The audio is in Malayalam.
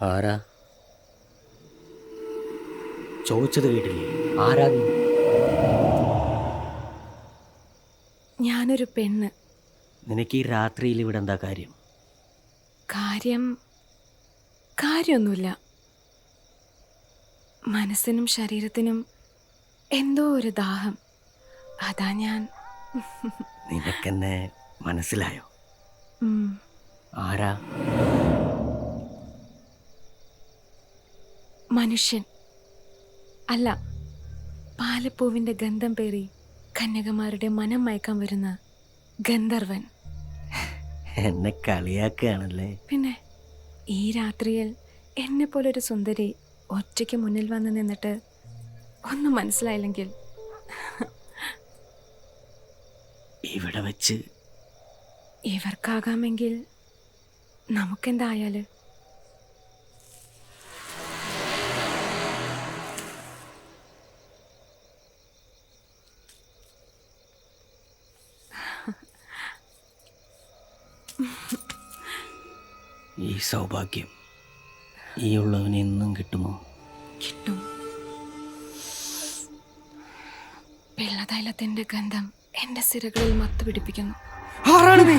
ആരാ? ചോദിച്ചത് കേട്ടില്ലേ? ആരാ നീ? ഞാനൊരു പെണ്ണ്. നിനക്ക് ഈ രാത്രിയിൽ ഇവിടെ എന്താ കാര്യം? കാര്യമൊന്നുമില്ല. മനസ്സിനും ശരീരത്തിനും എന്തോ ഒരു ദാഹം. അതാ ഞാൻ. നിനക്കെന്നെ മനസ്സിലായോ? ഉം. ആരാ? മനുഷ്യൻ അല്ല, പാലപ്പൂവിൻ്റെ ഗന്ധം പേറി കന്യകമാരുടെ മനം മയക്കാൻ വരുന്ന ഗന്ധർവൻ. എന്നെ കളിയാക്കുകയാണല്ലേ? പിന്നെ ഈ രാത്രിയിൽ എന്നെ പോലൊരു സുന്ദരി ഒറ്റയ്ക്ക് മുന്നിൽ വന്ന് നിന്നിട്ട് ഒന്നും മനസ്സിലായില്ലെങ്കിൽ ഇവിടെ വെച്ച് ഇവർക്കാകാമെങ്കിൽ നമുക്കെന്തായാല്? ഈ സൗഭാഗ്യം ഈ ഉള്ളവന് എന്നും കിട്ടുമോ? കിട്ടും. പിള്ളതൈലത്തിന്റെ ഗന്ധം എന്റെ സിരകളിൽ മത്ത് പിടിപ്പിക്കുന്നു. ആരാണ് നീ?